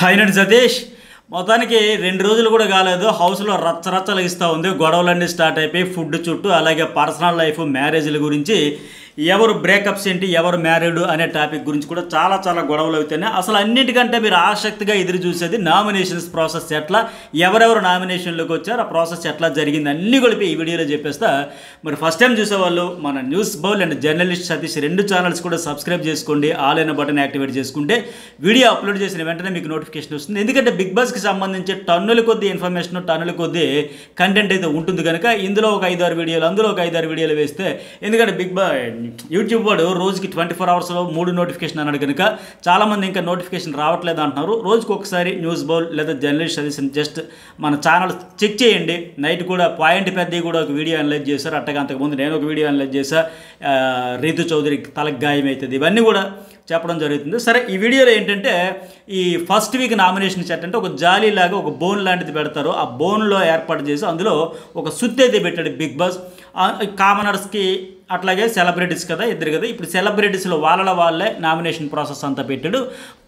అయినండి సతీష్ మొత్తానికి 2 రోజులు కూడా కాలేదు. హౌస్లో రచ్చరచ్చలు ఇస్తూ ఉంది. గొడవలన్నీ స్టార్ట్ అయిపోయి ఫుడ్ చుట్టూ, అలాగే పర్సనల్ లైఫ్, మ్యారేజ్ల గురించి, ఎవరు బ్రేకప్స్ ఏంటి, ఎవరు మ్యారీడ్ అనే టాపిక్ గురించి కూడా చాలా గొడవలు అవుతున్నాయి. అసలు అన్నిటికంటే మీరు ఆసక్తిగా ఎదురు చూసేది నామినేషన్స్ ప్రాసెస్ ఎట్లా, ఎవరెవరు నామినేషన్లోకి వచ్చారు, ఆ ప్రాసెస్ ఎట్లా జరిగింది అన్నీ కలిపి ఈ వీడియోలో చెప్పేస్తా. మరి ఫస్ట్ టైం చూసేవాళ్ళు మన news bowl and journalist Satish 2 channels కూడా సబ్స్క్రైబ్ చేసుకోండి. ఆల్ అయిన బటన్ యాక్టివేట్ చేసుకుంటే వీడియో అప్లోడ్ చేసిన వెంటనే మీకు నోటిఫికేషన్ వస్తుంది. ఎందుకంటే బిగ్ బాస్కి సంబంధించి టన్నుల కొద్ది ఇన్ఫర్మేషన్, టన్నుల కొద్ది కంటెంట్ అయితే ఉంటుంది కనుక ఇందులో ఒక 5-6 వీడియోలు, అందులో ఒక 5-6 వీడియోలు వేస్తే, ఎందుకంటే యూట్యూబ్ వాడు రోజుకి 24 అవర్స్లో 3 నోటిఫికేషన్ అన్నాడు కనుక చాలామంది ఇంకా నోటిఫికేషన్ రావట్లేదు అంటున్నారు. రోజుకి ఒకసారి న్యూస్ బౌల్ లేదా జర్నలిస్ట్ సజెషన్ జస్ట్ మన ఛానల్ చెక్ చేయండి. నైట్ కూడా పాయింట్ పెద్దవి కూడా ఒక వీడియో అనలైజ్ చేశారు. అట్టగా అంతకుముందు నేను ఒక వీడియో అనలైజ్ చేశా. రీతు చౌదరి తలకు గాయం అవుతుంది, ఇవన్నీ కూడా చెప్పడం జరుగుతుంది. సరే, ఈ వీడియోలో ఏంటంటే ఈ ఫస్ట్ వీక్ నామినేషన్ సెట్ అంటే ఒక జాలీ లాగా ఒక బోన్ లాంటిది పెడతారు. ఆ బోన్లో ఏర్పాటు చేసి అందులో ఒక సుత్తి అయితే పెట్టాడు బిగ్ బాస్. కామనర్స్కి అట్లాగే సెలబ్రిటీస్ కదా, ఇద్దరు కదా. ఇప్పుడు సెలబ్రిటీస్లో వాళ్ళే నామినేషన్ ప్రాసెస్ అంతా పెట్టాడు.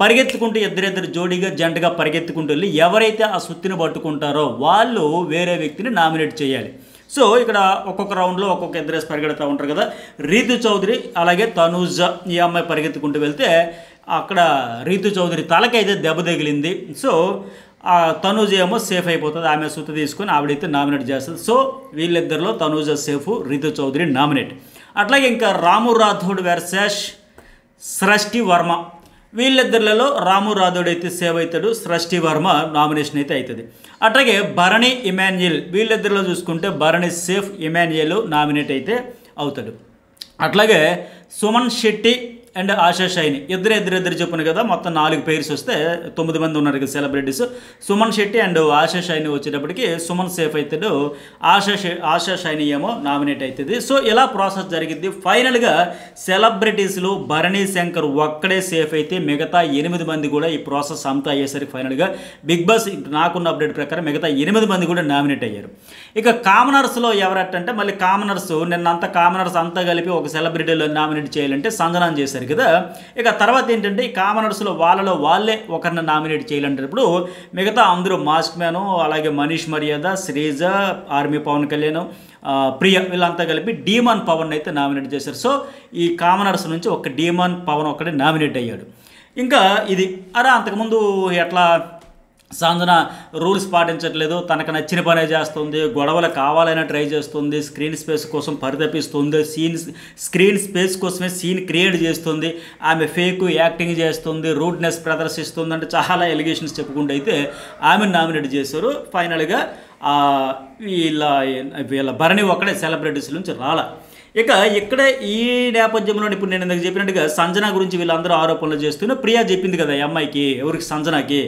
పరిగెత్తుకుంటూ ఇద్దరిద్దరు జోడీగా జంటగా పరిగెత్తుకుంటూ వెళ్ళి ఎవరైతే ఆ సుత్తిని పట్టుకుంటారో వాళ్ళు వేరే వ్యక్తిని నామినేట్ చేయాలి. సో ఇక్కడ ఒక్కొక్క రౌండ్లో ఒక్కొక్క ఇద్దరేసి పరిగెడుతూ ఉంటారు కదా. రీతు చౌదరి అలాగే తనూజ, ఈ అమ్మాయి పరిగెత్తుకుంటూ వెళ్తే అక్కడ రీతు చౌదరి తలకైతే దెబ్బ తగిలింది. సో తనూజ ఏమో సేఫ్ అయిపోతుంది. ఆమె సుత్తి తీసుకొని ఆవిడైతే నామినేట్ చేస్తుంది. సో వీళ్ళిద్దరిలో తనూజ సేఫ్, రీతు చౌదరి నామినేట్. అట్లాగే ఇంకా రాము రాథోడ్ వర్సెస్ సృష్టి వర్మ, వీళ్ళిద్దరిలో రాము రాథోడ్ అయితే సేవ్ అవుతాడు, సృష్టి వర్మ నామినేషన్ అయితే అవుతుంది. అట్లాగే భరణి ఇమాన్యుయల్, వీళ్ళిద్దరిలో చూసుకుంటే భరణి సేఫ్, ఇమాన్యుయల్ నామినేట్ అయితే అవుతాడు. అట్లాగే సుమన్ శెట్టి అండ్ ఆశా షైని ఇద్దరు చెప్పును కదా. మొత్తం 4 పేర్స్ వస్తే 9 మంది ఉన్నారు కదా సెలబ్రిటీస్. సుమన్ శెట్టి అండ్ ఆశా షైని వచ్చేటప్పటికి సుమన్ సేఫ్ అవుతాడు, ఆశా షైని ఏమో నామినేట్ అవుతుంది. సో ఇలా ప్రాసెస్ జరిగింది. ఫైనల్గా సెలబ్రిటీస్లో భరణి శంకర్ ఒక్కడే సేఫ్ అయితే మిగతా 8 మంది కూడా ఈ ప్రాసెస్ అంతా అయ్యేసరికి ఫైనల్గా బిగ్ బాస్ నాకున్న అప్డేట్ ప్రకారం మిగతా 8 మంది కూడా నామినేట్ అయ్యారు. ఇక కామనర్స్లో ఎవరంటే మళ్ళీ కామనర్స్ నిన్నంతా కామనర్స్ అంతా కలిపి ఒక సెలబ్రిటీలో నామినేట్ చేయాలంటే సంజనాన్ని చేశారు కదా. ఇక తర్వాత ఏంటంటే ఈ కామనర్స్లో వాళ్ళే ఒకరిని నామినేట్ చేయాలంటప్పుడు మిగతా అందరూ మాస్క్ మ్యాను, అలాగే మనీష్ మర్యాద, శ్రీజ, ఆర్మీ పవన్ కళ్యాణ్, ప్రియ, వీళ్ళంతా కలిపి డీమాన్ పవన్ అయితే నామినేట్ చేశారు. సో ఈ కామనర్స్ నుంచి ఒక డీమాన్ పవన్ ఒక్కడే నామినేట్ అయ్యాడు. ఇంకా ఇది అంతకుముందు ఎట్లా సంజన రూల్స్ పాటించట్లేదు, తనకు నచ్చిన పనే చేస్తుంది, గొడవలు కావాలైనా ట్రై చేస్తుంది, స్క్రీన్ స్పేస్ కోసం పరితపిస్తుంది, స్క్రీన్ స్పేస్ కోసమే సీన్ క్రియేట్ చేస్తుంది, ఆమె ఫేక్ యాక్టింగ్ చేస్తుంది, రూడ్నెస్ ప్రదర్శిస్తుంది అంటే చాలా ఎలిగేషన్స్ చెప్పుకుంటూ అయితే ఆమెను నామినేట్ చేశారు. ఫైనల్గా వీళ్ళ భరణి ఒక్కడే సెలబ్రిటీస్ నుంచి రాలా. ఇక ఇక్కడ ఈ నేపథ్యంలో ఇప్పుడు నేను ఇందాక చెప్పినట్టుగా సంజన గురించి వీళ్ళందరూ ఆరోపణలు చేస్తూనే ప్రియా చెప్పింది కదా ఈ అమ్మాయికి, ఎవరికి సంజనకి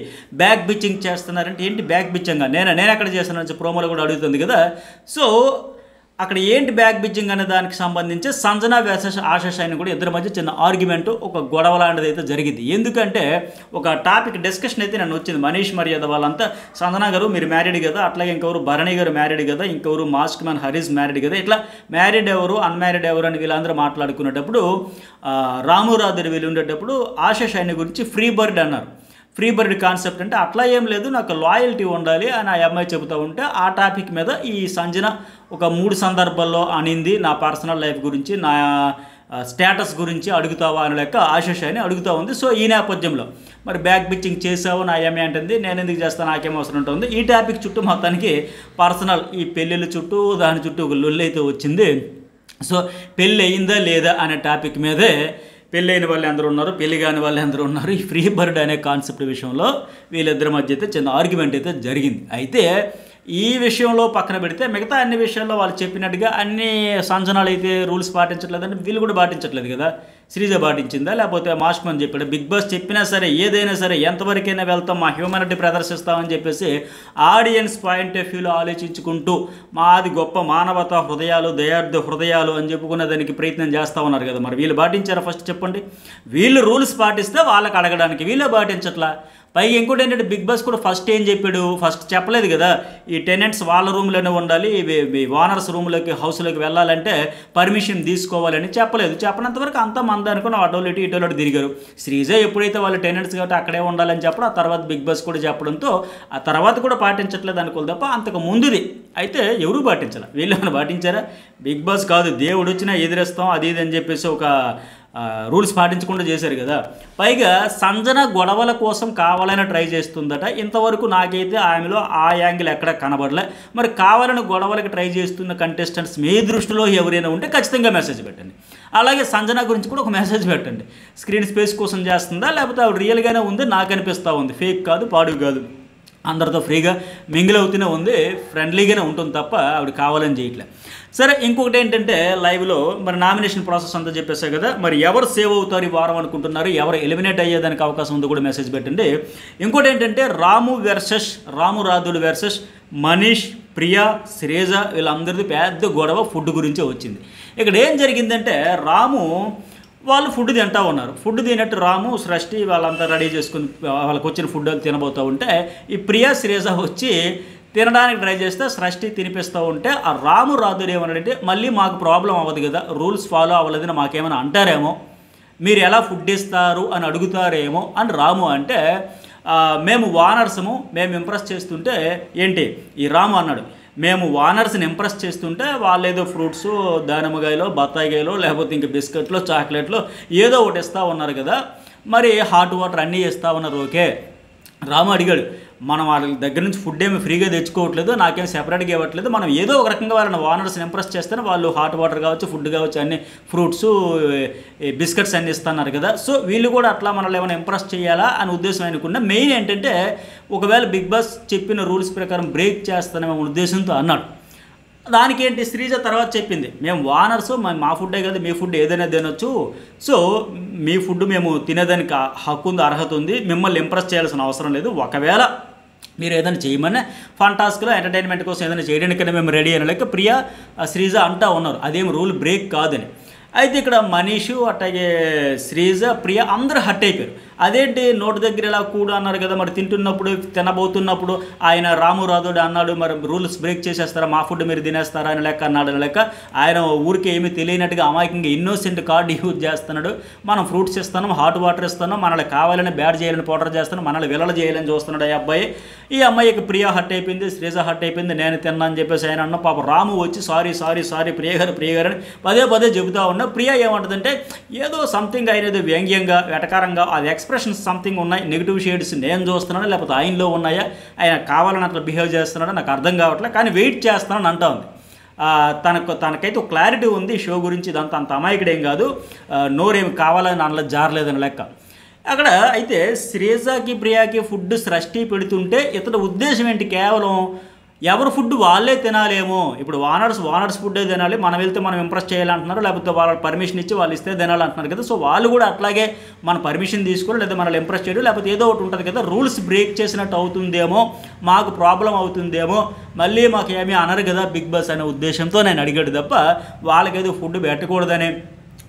బ్యాక్ బిచ్చింగ్ చేస్తున్నారంటే ఏంటి బ్యాక్ బిచ్చింగ్, నేను ఎక్కడ చేస్తానని ప్రోమోలో కూడా అడుగుతుంది కదా. సో అక్కడ ఏంటి బ్యాక్ బిచ్చింగ్ అనే దానికి సంబంధించి సంజన వర్సెస్ ఆశా షైని కూడా ఇద్దరి మధ్య చిన్న ఆర్గ్యుమెంట్, ఒక గొడవ లాంటిది అయితే జరిగింది. ఎందుకంటే ఒక టాపిక్ డిస్కషన్ అయితే నన్ను వచ్చింది. మనీష్ మర్యాద వాళ్ళంతా సంజన గారు మీరు మ్యారీడ్ కదా, అట్లాగే ఇంకెవరు భరణి గారు మ్యారీడ్ కదా, ఇంకెవరు మాస్క్ మ్యాన్ హరీష్ మ్యారీడ్ కదా, ఇట్లా మ్యారీడ్ ఎవరు అన్మ్యారీడ్ ఎవరు అని వీళ్ళందరూ మాట్లాడుకునేటప్పుడు రాము రాథోడ్ వీళ్ళు ఉండేటప్పుడు ఆశా షైని గురించి ఫ్రీ బర్డ్ అన్నారు. ఫ్రీ బర్డ్ కాన్సెప్ట్ అంటే అట్లా ఏం లేదు, నాకు లాయల్టీ ఉండాలి అని ఆ అమ్మాయి చెబుతూ ఉంటే ఆ టాపిక్ మీద ఈ సంజన ఒక 3 సందర్భాల్లో అనింది. నా పర్సనల్ లైఫ్ గురించి, నా స్టేటస్ గురించి అడుగుతావా అని లెక్క ఆశా షైని అడుగుతూ ఉంది. సో ఈ నేపథ్యంలో మరి బ్యాక్ బిచ్చింగ్ చేసావు నా అమ్మాయి అంటుంది, నేను ఎందుకు చేస్తాను నాకేం అవసరం ఉంటుంది. ఈ టాపిక్ చుట్టూ మొత్తానికి పర్సనల్ ఈ పెళ్ళిళ్ళ చుట్టూ దాని చుట్టూ ఒక లొల్లి అయితే వచ్చింది. సో పెళ్ళి అయిందా లేదా అనే టాపిక్ మీదే పెళ్ళి అయిన వాళ్ళు ఎందరూ ఉన్నారు, పెళ్లి కాని వాళ్ళు ఎందరూ ఉన్నారు, ఈ ఫ్రీ బర్డ్ అనే కాన్సెప్ట్ విషయంలో వీళ్ళిద్దరి మధ్య అయితే చిన్న ఆర్గ్యుమెంట్ అయితే జరిగింది. అయితే ఈ విషయంలో పక్కన పెడితే మిగతా అన్ని విషయాల్లో వాళ్ళు చెప్పినట్టుగా అన్ని సంజనాలు అయితే రూల్స్ పాటించట్లేదంటే వీళ్ళు కూడా పాటించట్లేదు కదా. శ్రీజ పాటించిందా లేకపోతే మాస్క్ అని చెప్పాడు. బిగ్ బాస్ చెప్పినా సరే ఏదైనా సరే ఎంతవరకైనా వెళ్తాం, మా హ్యూమానిటీ ప్రదర్శిస్తామని చెప్పేసి ఆడియన్స్ పాయింట్ ఆఫ్ వ్యూలో ఆలోచించుకుంటూ మాది గొప్ప మానవతా హృదయాలు, దయార్థ హృదయాలు అని చెప్పుకునే దానికి ప్రయత్నం చేస్తూ ఉన్నారు కదా. మరి వీళ్ళు పాటించారా ఫస్ట్ చెప్పండి. వీళ్ళు రూల్స్ పాటిస్తే వాళ్ళకి అడగడానికి వీళ్ళే పాటించట్లా. పైగా ఇంకోటి ఏంటంటే బిగ్ బాస్ కూడా ఫస్ట్ ఏం చెప్పాడు, ఫస్ట్ చెప్పలేదు కదా ఈ టెనెంట్స్ వాళ్ళ రూమ్లోనే ఉండాలి, ఓనర్స్ రూమ్లోకి హౌస్లోకి వెళ్ళాలంటే పర్మిషన్ తీసుకోవాలని చెప్పలేదు. చెప్పనంత వరకు అంతా మంద అనుకుని అటోలు ఇటోలు తిరిగారు. శ్రీజ ఎప్పుడైతే వాళ్ళు టెనెంట్స్ కాబట్టి అక్కడే ఉండాలని చెప్పడం, ఆ తర్వాత బిగ్ బాస్ కూడా చెప్పడంతో ఆ తర్వాత కూడా పాటించట్లేదు అనుకోవాలి తప్ప అంతకు ముందుది అయితే ఎవరూ పాటించాలి. వీళ్ళు ఏమైనా పాటించారా? బిగ్ బాస్ కాదు దేవుడు వచ్చినా ఎదిరేస్తాం అది ఇది అని చెప్పేసి ఒక రూల్స్ పాటించకుండా చేశారు కదా. పైగా సంజన గొడవల కోసం కావాలని ట్రై చేస్తుందట. ఇంతవరకు నాకైతే ఆమెలో ఆ యాంగిల్ ఎక్కడ కనబడలే. మరి కావాలని గొడవలకి ట్రై చేస్తున్న కంటెస్టెంట్స్ మీ దృష్టిలో ఎవరైనా ఉంటే ఖచ్చితంగా మెసేజ్ పెట్టండి. అలాగే సంజన గురించి కూడా ఒక మెసేజ్ పెట్టండి. స్క్రీన్ స్పేస్ కోసం చేస్తుందా లేకపోతే ఆవిడ రియల్గానే ఉంది నాకు అనిపిస్తూ ఉంది, ఫేక్ కాదు పాడు కాదు, అందరితో ఫ్రీగా మింగిల్ అవుతూనే ఉంది, ఫ్రెండ్లీగానే ఉంటుంది తప్ప ఆవిడ కావాలని చేయట్లే. సరే ఇంకొకటి ఏంటంటే లైవ్లో మరి నామినేషన్ ప్రాసెస్ అంతా చెప్పేశారు కదా, మరి ఎవరు సేవ్ అవుతారు ఈ వారం అనుకుంటున్నారు, ఎవరు ఎలిమినేట్ అయ్యేదానికి అవకాశం ఉందో కూడా మెసేజ్ పెట్టండి. ఇంకోటి ఏంటంటే రాము రాధుడు వర్సెస్ మనీష్, ప్రియా, శ్రీజ వీళ్ళందరిది పెద్ద గొడవ ఫుడ్ గురించే వచ్చింది. ఇక్కడ ఏం జరిగిందంటే రాము వాళ్ళు ఫుడ్ తింటూ ఉన్నారు. ఫుడ్ తినట్టు రాము సృష్టి వాళ్ళంతా రెడీ చేసుకుని వాళ్ళకి వచ్చిన ఫుడ్ తినబోతూ ఉంటే ఈ ప్రియా శ్రీజ వచ్చి తినడానికి ట్రై చేస్తే సృష్టి తినిపిస్తూ ఉంటే ఆ రాము రాధుడు ఏమన్నాడంటే మళ్ళీ మాకు ప్రాబ్లం అవ్వదు కదా, రూల్స్ ఫాలో అవ్వలేదని మాకేమైనా అంటారేమో, మీరు ఎలా ఫుడ్ ఇస్తారు అని అడుగుతారేమో అని రాము అంటే మేము వానర్సము మేము ఇంప్రెస్ చేస్తుంటే ఏంటి ఈ రాము అన్నాడు, మేము వానర్స్ని ఇంప్రెస్ చేస్తుంటే వాళ్ళు ఏదో ఫ్రూట్స్ దానిమ్మకాయలో బత్తాయికాయలో లేకపోతే ఇంక బిస్కెట్లో చాక్లెట్లో ఏదో ఒకటి ఇస్తూ ఉన్నారు కదా, మరి హాట్ వాటర్ అన్నీ ఇస్తూ ఉన్నారు. ఓకే రాము అడిగాడు, మనం వాళ్ళ దగ్గర నుంచి ఫుడ్ ఏమి ఫ్రీగా తెచ్చుకోవట్లేదు, నాకేం సెపరేట్గా ఇవ్వట్లేదు, మనం ఏదో ఒక రకంగా వాళ్ళని ఓనర్స్ని ఇంప్రెస్ చేస్తేనే వాళ్ళు హాట్ వాటర్ కావచ్చు ఫుడ్ కావచ్చు అన్ని ఫ్రూట్స్ బిస్కెట్స్ అన్నీ ఇస్తున్నారు కదా, సో వీళ్ళు కూడా అట్లా మనల్ని ఏమైనా ఇంప్రెస్ చేయాలా అని ఉద్దేశం అనుకున్నా. మెయిన్ ఏంటంటే ఒకవేళ బిగ్ బాస్ చెప్పిన రూల్స్ ప్రకారం బ్రేక్ చేస్తానమే ఉద్దేశంతో అన్నాడు. దానికి ఏంటి శ్రీజ తర్వాత చెప్పింది, మేము వానర్స్ మా ఫుడ్డే కదా మీ ఫుడ్ ఏదైనా తినొచ్చు, సో మీ ఫుడ్ మేము తినేదానికి హక్కు ఉంది అర్హత ఉంది, మిమ్మల్ని ఇంప్రెస్ చేయాల్సిన అవసరం లేదు, ఒకవేళ మీరు ఏదైనా చేయమని ఫంటాస్క్లో ఎంటర్టైన్మెంట్ కోసం ఏదైనా చేయడానికైనా మేము రెడీ అయిన లెక్క ప్రియా శ్రీజ అంటూ ఉన్నారు, అదేం రూల్ బ్రేక్ కాదని. అయితే ఇక్కడ మనీషు అట్లాగే శ్రీజ ప్రియ అందరూ హట్ అయిపోయారు. అదేంటి నోటి దగ్గర ఇలా కూడా అన్నారు కదా, మరి తింటున్నప్పుడు తినబోతున్నప్పుడు ఆయన రాము రాధుడు అన్నాడు మరి రూల్స్ బ్రేక్ చేసేస్తారా, మా ఫుడ్ మీరు తినేస్తారా అని లెక్క అన్నాడు లెక్క. ఆయన ఊరికి ఏమీ తెలియనట్టుగా అమాయకంగా ఇన్నోసెంట్ కార్డు యూజ్ చేస్తున్నాడు, మనం ఫ్రూట్స్ ఇస్తాను హాట్ వాటర్ ఇస్తాను మనల్ని కావాలని బ్యాడ్ చేయాలని పౌడర్ చేస్తాను మనల్ని విలలు చేయాలని చూస్తున్నాడు ఈ అబ్బాయి. ఈ అమ్మాయికి ప్రియ హట్ అయిపోయింది, శ్రీజ హట్ అయిపోయింది, నేను తిన్నా అని చెప్పేసి ఆయన అన్న పాప రాము వచ్చి సారీ ప్రియ గారు అని పదే చెబుతా ఉన్నా. ప్రియ ఏమంటుందంటే ఏదో సంథింగ్ ఆయన ఏదో వ్యంగ్యంగా వెటకారంగా అది ఎక్స్ప్రెషన్స్ సంథింగ్ ఉన్నాయి, నెగిటివ్ షేడ్స్ నేను చూస్తున్నాను లేకపోతే ఆయనలో ఉన్నాయా, ఆయన కావాలని అట్లా బిహేవ్ చేస్తున్నాడో నాకు అర్థం కావట్లేదు కానీ వెయిట్ చేస్తానని అంటా ఉంది. తనకైతే ఒక క్లారిటీ ఉంది షో గురించి, ఇదంతా అంత అమాయకుడేం కాదు, నోరేమి కావాలని అనలో జారలేదని లెక్క. అక్కడ అయితే శ్రీజాకి ప్రియాకి ఫుడ్ సృష్టి పెడుతుంటే ఇతని ఉద్దేశం ఏంటి, కేవలం ఎవరు ఫుడ్ వాళ్ళే తినాలేమో, ఇప్పుడు వానర్స్ ఫుడ్డే తినాలి, మనం వెళ్తే మనం ఇంప్రెస్ చేయాలంటున్నారు, లేకపోతే వాళ్ళ పర్మిషన్ ఇచ్చి వాళ్ళు ఇస్తే తినాలంటున్నారు కదా, సో వాళ్ళు కూడా అట్లాగే మన పర్మిషన్ తీసుకోవాలి లేదా మనల్ని ఇంప్రెస్ చేయడం లేకపోతే ఏదో ఒకటి ఉంటుంది కదా, రూల్స్ బ్రేక్ చేసినట్టు అవుతుందేమో, మాకు ప్రాబ్లం అవుతుందేమో, మళ్ళీ మాకు ఏమీ అనరు కదా బిగ్ బాస్ అనే ఉద్దేశంతో నేను అడిగాడు తప్ప వాళ్ళకేదో ఫుడ్ పెట్టకూడదని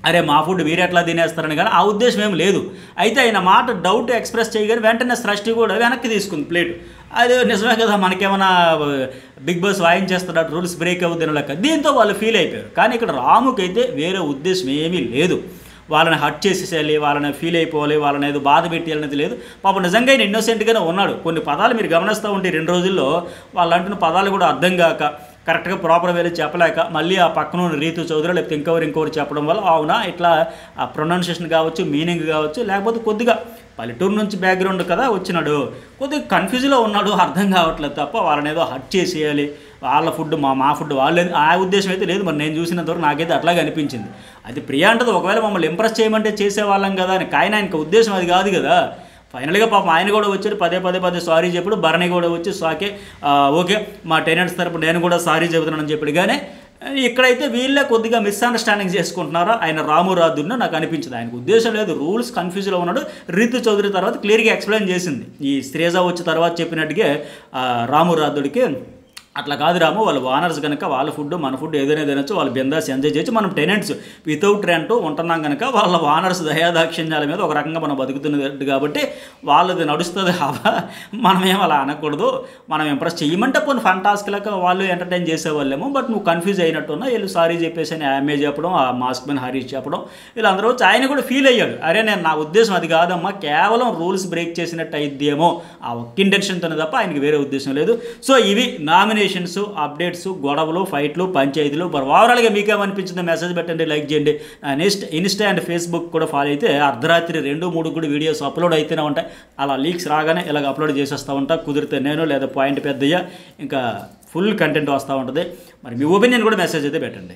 అరే మా ఫుడ్ వీరెట్లా తినేస్తారని కానీ ఆ ఉద్దేశం ఏం లేదు. అయితే ఆయన మాట డౌట్ ఎక్స్ప్రెస్ చేయగానే వెంటనే సృష్టి కూడా వెనక్కి తీసుకుంది ప్లేట్. అది నిజమే కదా మనకేమైనా బిగ్ బాస్ వాయించేస్తాడు రూల్స్ బ్రేక్ అవుతుంది లెక్క, దీంతో వాళ్ళు ఫీల్ అయిపోయారు. కానీ ఇక్కడ రాముకైతే వేరే ఉద్దేశం ఏమీ లేదు, వాళ్ళని హట్ చేసేసేయాలి, వాళ్ళని ఫీల్ అయిపోవాలి, వాళ్ళని ఏదో బాధ పెట్టేయాలనేది లేదు. పాప నిజంగా ఆయన ఇన్నోసెంట్గానే ఉన్నాడు. కొన్ని పదాలు మీరు గమనిస్తూ ఉంటే 2 రోజుల్లో వాళ్ళు అంటున్న పదాలు కూడా అర్థం కాక కరెక్ట్గా ప్రాపర్ వేలో చెప్పలేక మళ్ళీ ఆ పక్కన రీతు చౌదరి లేకపోతే ఇంకొకరు చెప్పడం వల్ల అవునా ఇట్లా ఆ ప్రొనౌన్సియేషన్ కావచ్చు మీనింగ్ కావచ్చు లేకపోతే కొద్దిగా పల్లెటూరు నుంచి బ్యాక్గ్రౌండ్ కదా వచ్చినాడు, కొద్దిగా కన్ఫ్యూజ్లో ఉన్నాడు, అర్థం కావట్లేదు తప్ప వాళ్ళని ఏదో హట్ చేసేయాలి, వాళ్ళ ఫుడ్ మా ఫుడ్ వాళ్ళే ఆ ఉద్దేశం అయితే లేదు. మరి నేను చూసినంతవరకు నాకైతే అట్లాగే అనిపించింది. అది ప్రియా అంటది ఒకవేళ మమ్మల్ని ఇంప్రెస్ చేయమంటే చేసేవాళ్ళం కదా అని, కానీ ఆయనకి ఉద్దేశం అది కాదు కదా. ఫైనల్గా పాపం ఆయన కూడా వచ్చాడు పదే సారీ చెప్పాడు, భరణి కూడా వచ్చి ఓకే మా టెనెంట్స్ తరపు నేను కూడా సారీ చెబుతున్నానని చెప్పాడు. కానీ ఇక్కడైతే వీళ్ళే కొద్దిగా మిస్అండర్స్టాండింగ్ చేసుకుంటున్నారో ఆయన రాము రాధుడిని నాకు అనిపించింది. ఆయనకు ఉద్దేశం లేదు, రూల్స్ కన్ఫ్యూజ్లో ఉన్నాడు. రీతు చౌదరి తర్వాత క్లియర్గా ఎక్స్ప్లెయిన్ చేసింది, ఈ శ్రీజ వచ్చి తర్వాత చెప్పినట్టుగా రాము రాధుడికి అట్లా కాదు రాము, వాళ్ళు ఓనర్స్ కనుక వాళ్ళ ఫుడ్ మన ఫుడ్ ఏదైనా తినొచ్చు, వాళ్ళు బిందాస్ ఎంజాయ్ చేయొచ్చు. మనం టెనెంట్స్ వితౌట్ రెంట్ ఉంటున్నాం కనుక వాళ్ళ ఓనర్స్ దయాదాక్షిణ్యాల మీద ఒక రకంగా మనం బతుకుతున్నట్టు కాబట్టి వాళ్ళది నడుస్తుంది. మనమేం అలా అనకూడదు. మనం ఇంప్రెస్ చేయమంటే పోనీ ఫన్ టాస్క్లకు వాళ్ళు ఎంటర్టైన్ చేసేవాళ్ళేమో. బట్ నువ్వు కన్ఫ్యూజ్ అయినట్టున్నా వీళ్ళు సారీ చెప్పేసి అని ఆమె చెప్పడం, ఆ మాస్క్ మ్యాన్ హరీష్ చెప్పడం, వీళ్ళందరూ వచ్చి ఆయన కూడా ఫీల్ అయ్యాడు. అరే నేను నా ఉద్దేశం అది కాదమ్మా, కేవలం రూల్స్ బ్రేక్ చేసినట్టు అయిద్దేమో ఆ ఒక్క ఇంటెన్షన్తోనే తప్ప ఆయనకి వేరే ఉద్దేశం లేదు. సో ఇవి నామినేషన్స్, అప్డేట్స్, గొడవలు, ఫైట్లు, పంచాయతీలు. మరి ఓవరాల్గా మీకేమనిపించిందో మెసేజ్ పెట్టండి, లైక్ చేయండి. ఇన్స్టా అండ్ ఫేస్బుక్ కూడా ఫాలో అయితే అర్ధరాత్రి 2-3 కూడా వీడియోస్ అప్లోడ్ అయితేనే ఉంటాయి. అలా లీక్స్ రాగానే ఇలాగ అప్లోడ్ చేసేస్తూ ఉంటా. కుదిరితే నేను లేదా పాయింట్ పెద్దయ్యా ఇంకా ఫుల్ కంటెంట్ వస్తూ ఉంటుంది. మరి మీ ఒపీనియన్ కూడా మెసేజ్ అయితే పెట్టండి.